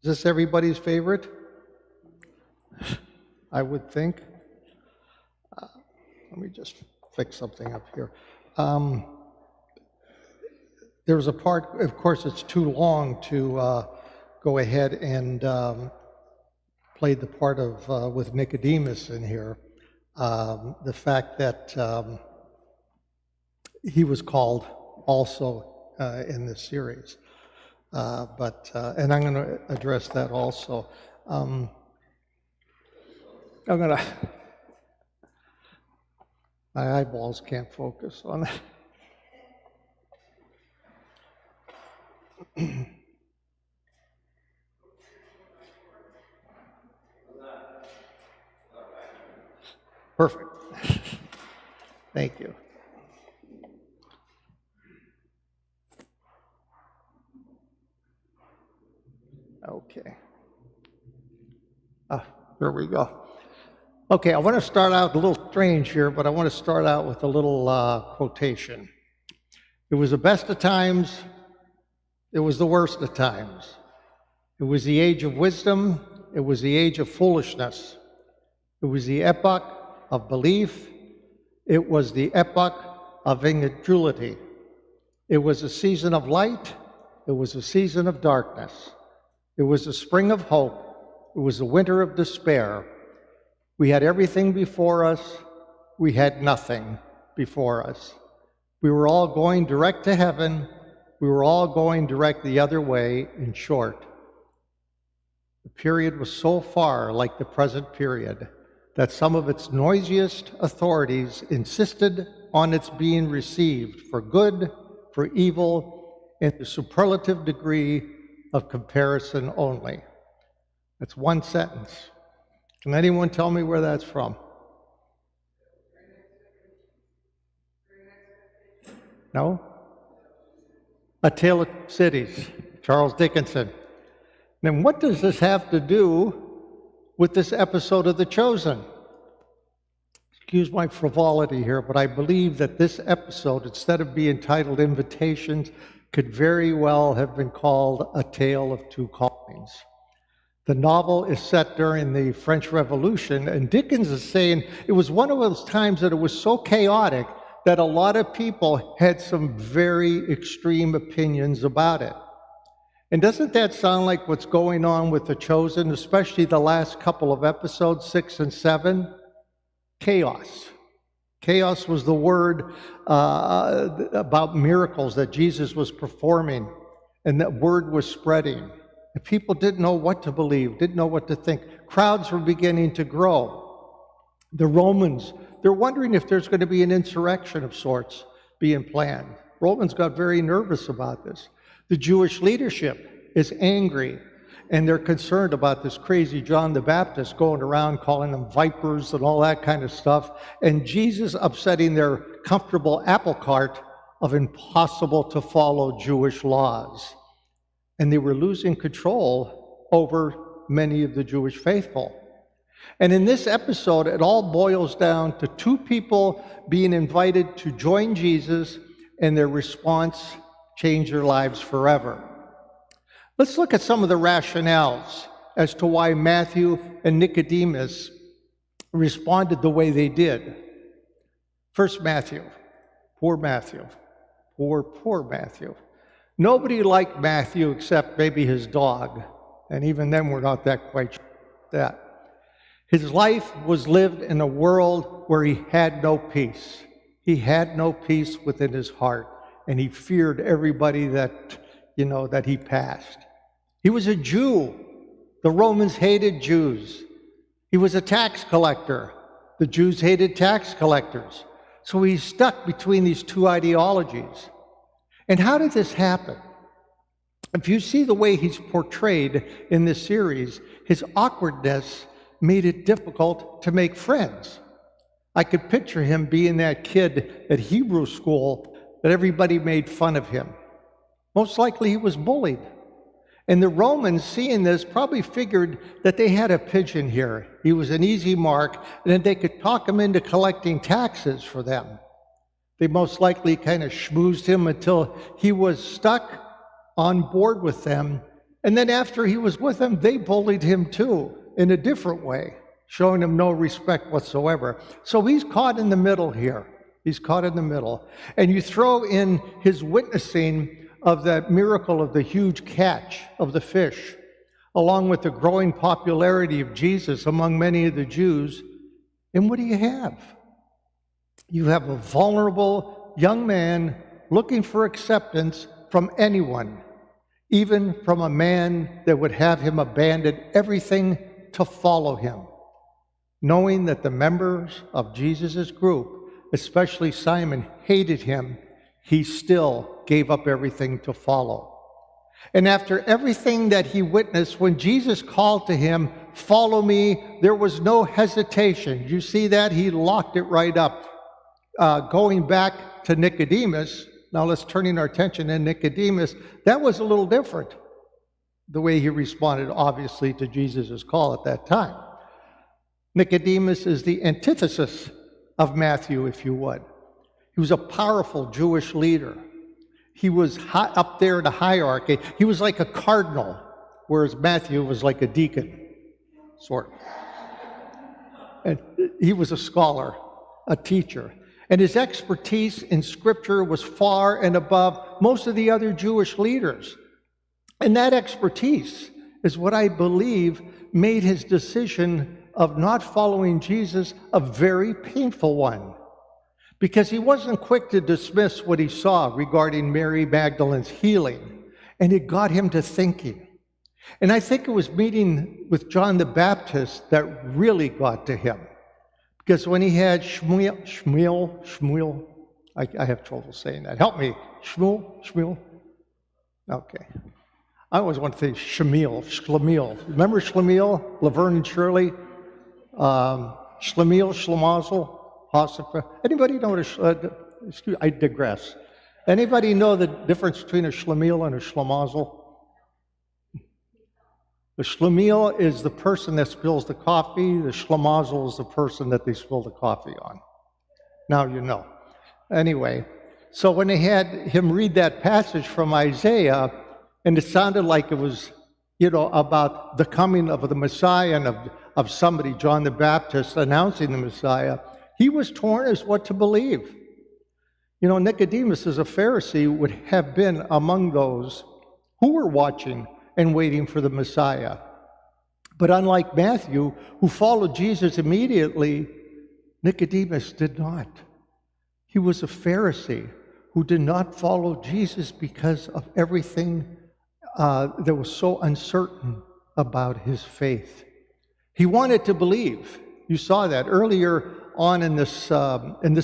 this everybody's favorite? I would think. Let me just fix something up here. There's a part, of course it's too long to go ahead and play the part of with Nicodemus in here. The fact that he was called also in this series. And I'm going to address that also. My eyeballs can't focus on that. Perfect. Thank you. Okay. There we go. Okay, I want to start out a little strange here, but I want to start out with a little quotation. It was the best of times, it was the worst of times. It was the age of wisdom, it was the age of foolishness. It was the epoch of belief, it was the epoch of incredulity. It was a season of light, it was a season of darkness. It was a spring of hope, it was a winter of despair. We had everything before us, we had nothing before us. We were all going direct to heaven, we were all going direct the other way, in short. The period was so far like the present period that some of its noisiest authorities insisted on its being received for good, for evil, in the superlative degree of comparison only. That's one sentence. Can anyone tell me where that's from? No? A Tale of Two Cities, Charles Dickens. Then what does this have to do with this episode of The Chosen? Excuse my frivolity here, but I believe that this episode, instead of being titled Invitations, could very well have been called A Tale of Two Callings. The novel is set during the French Revolution, and Dickens is saying it was one of those times that it was so chaotic that a lot of people had some very extreme opinions about it. And doesn't that sound like what's going on with The Chosen, especially the last couple of episodes, 6 and 7? Chaos. Chaos was the word about miracles that Jesus was performing, and that word was spreading. And people didn't know what to believe, didn't know what to think. Crowds were beginning to grow. The Romans, they're wondering if there's going to be an insurrection of sorts being planned. Romans got very nervous about this. The Jewish leadership is angry, and they're concerned about this crazy John the Baptist going around calling them vipers and all that kind of stuff, and Jesus upsetting their comfortable apple cart of impossible to follow Jewish laws. And they were losing control over many of the Jewish faithful. And in this episode, it all boils down to two people being invited to join Jesus, and their response changed their lives forever. Let's look at some of the rationales as to why Matthew and Nicodemus responded the way they did. First, Matthew. Poor Matthew. Poor Matthew. Nobody liked Matthew except maybe his dog, and even then we're not that quite sure about that. His life was lived in a world where he had no peace. He had no peace within his heart, and he feared everybody that he passed. He was a Jew. The Romans hated Jews. He was a tax collector. The Jews hated tax collectors. So he's stuck between these two ideologies. And how did this happen? If you see the way he's portrayed in this series, his awkwardness made it difficult to make friends. I could picture him being that kid at Hebrew school that everybody made fun of him. Most likely he was bullied. And the Romans, seeing this, probably figured that they had a pigeon here. He was an easy mark, and then they could talk him into collecting taxes for them. They most likely kind of schmoozed him until he was stuck on board with them, And then after he was with them, they bullied him too, in a different way, showing him no respect whatsoever. So he's caught in the middle here. He's caught in the middle. And you throw in his witnessing of that miracle of the huge catch of the fish, along with the growing popularity of Jesus among many of the Jews, and what do you have? You have a vulnerable young man looking for acceptance from anyone, even from a man that would have him abandon everything to follow him, knowing that the members of Jesus' group, especially Simon, hated him. He still gave up everything to follow. And after everything that he witnessed, when Jesus called to him, "Follow me," there was no hesitation. You see that? He locked it right up. Going back to Nicodemus, now let's turn our attention to Nicodemus. That was a little different, the way he responded, obviously, to Jesus' call at that time. Nicodemus is the antithesis of Matthew, if you would. He was a powerful Jewish leader. He was high up there in the hierarchy. He was like a cardinal, whereas Matthew was like a deacon, sort of. And he was a scholar, a teacher. And his expertise in Scripture was far and above most of the other Jewish leaders. And that expertise is what I believe made his decision of not following Jesus a very painful one, because he wasn't quick to dismiss what he saw regarding Mary Magdalene's healing, and it got him to thinking. And I think it was meeting with John the Baptist that really got to him, because when he had Shmuel, I have trouble saying that. Help me, Shmuel. Okay. I always want to say Shlemiel. Remember Shlemiel, Laverne and Shirley? Shlemiel, Shlemazel, Hosipha. Anybody know I digress. Anybody know the difference between a Shlemiel and a Shlemazel? The Shlemiel is the person that spills the coffee. The Shlemazel is the person that they spill the coffee on. Now you know. Anyway, so when they had him read that passage from Isaiah, and it sounded like it was, about the coming of the Messiah and of somebody, John the Baptist, announcing the Messiah, he was torn as what to believe. Nicodemus, as a Pharisee, would have been among those who were watching and waiting for the Messiah. But unlike Matthew, who followed Jesus immediately, Nicodemus did not. He was a Pharisee who did not follow Jesus because of everything that was so uncertain about his faith. He wanted to believe. You saw that earlier on in this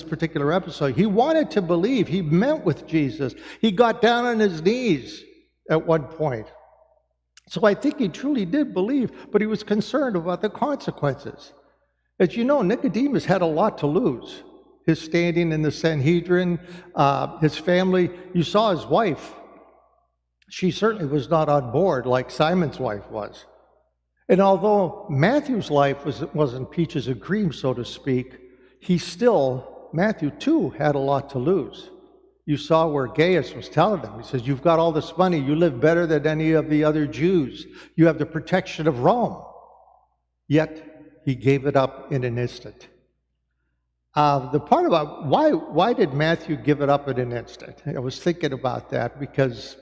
particular episode. He wanted to believe. He met with Jesus. He got down on his knees at one point. So I think he truly did believe, but he was concerned about the consequences. As you know, Nicodemus had a lot to lose. His standing in the Sanhedrin, his family. You saw his wife. She certainly was not on board like Simon's wife was. And although Matthew's life wasn't peaches and cream, so to speak, Matthew too had a lot to lose. You saw where Gaius was telling him, he says, "You've got all this money, you live better than any of the other Jews. You have the protection of Rome." Yet he gave it up in an instant. The part about why did Matthew give it up in an instant? I was thinking about that because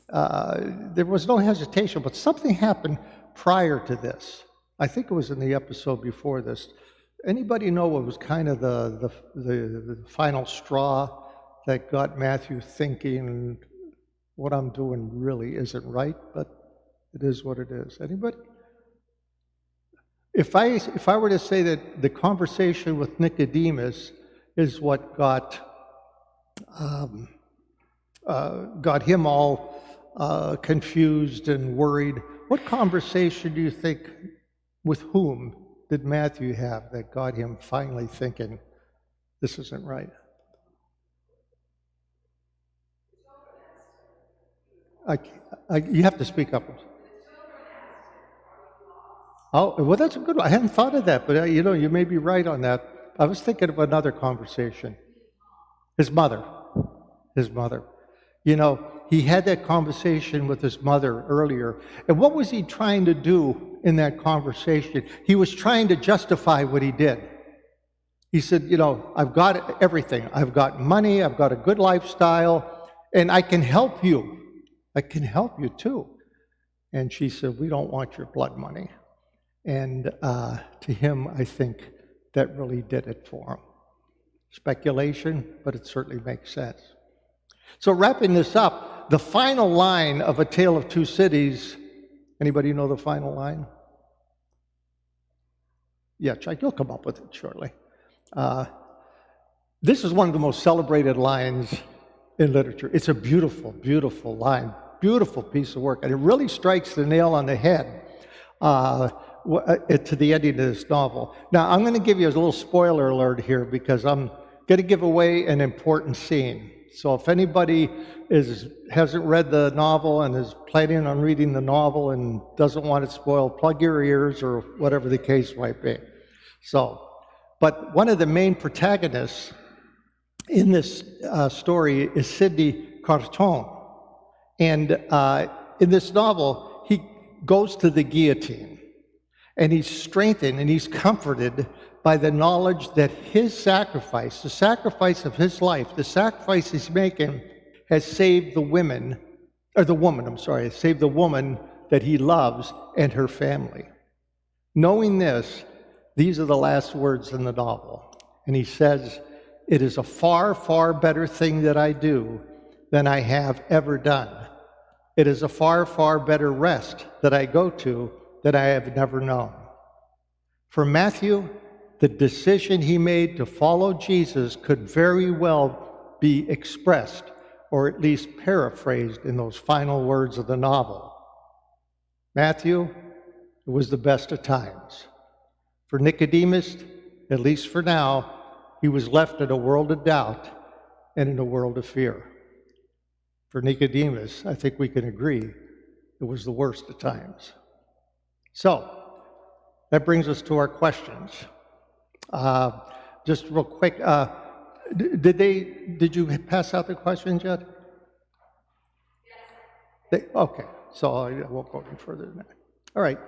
there was no hesitation, but something happened prior to this. I think it was in the episode before this. Anybody know what was kind of the final straw that got Matthew thinking, what I'm doing really isn't right, but it is what it is? Anybody? If I were to say that the conversation with Nicodemus is what got him all confused and worried, what conversation do you think, with whom did Matthew have that got him finally thinking, this isn't right? You have to speak up. Oh, well, that's a good one. I hadn't thought of that, but you may be right on that. I was thinking of another conversation. His mother. he had that conversation with his mother earlier. And what was he trying to do in that conversation? He was trying to justify what he did. He said, you know, I've got everything. I've got money, I've got a good lifestyle, and I can help you. I can help you too. And she said, we don't want your blood money. And to him, I think that really did it for him. Speculation, but it certainly makes sense. So wrapping this up, the final line of A Tale of Two Cities, anybody know the final line? Yeah, Chuck, you'll come up with it shortly. This is one of the most celebrated lines in literature. It's a beautiful, beautiful line, beautiful piece of work, and it really strikes the nail on the head to the ending of this novel. Now, I'm going to give you a little spoiler alert here because I'm going to give away an important scene. So if anybody hasn't read the novel and is planning on reading the novel and doesn't want it spoiled, plug your ears or whatever the case might be. But one of the main protagonists in this story is Sidney Carton. And in this novel, he goes to the guillotine. And he's strengthened and he's comforted by the knowledge that his sacrifice, the sacrifice of his life, the sacrifice he's making, has saved the woman saved the woman that he loves and her family. Knowing this, these are the last words in the novel. And he says, it is a far, far better thing that I do than I have ever done. It is a far, far better rest that I go to that I have never known. For Matthew, the decision he made to follow Jesus could very well be expressed, or at least paraphrased, in those final words of the novel. Matthew, it was the best of times. For Nicodemus, at least for now, he was left in a world of doubt and in a world of fear. For Nicodemus, I think we can agree, it was the worst of times. So, that brings us to our questions. Just real quick, did you pass out the questions yet? Yes. Okay, so I won't go any further than that. All right.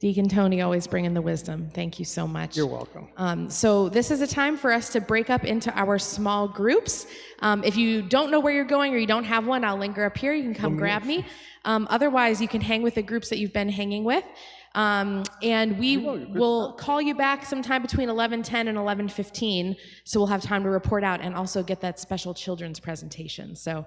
Deacon Tony, always bringing the wisdom. Thank you so much. You're welcome. So this is a time for us to break up into our small groups. If you don't know where you're going or you don't have one, I'll linger up here. You can come grab me. Otherwise, you can hang with the groups that you've been hanging with. And we will call you back sometime between 11:10 and 11:15, so we'll have time to report out and also get that special children's presentation. So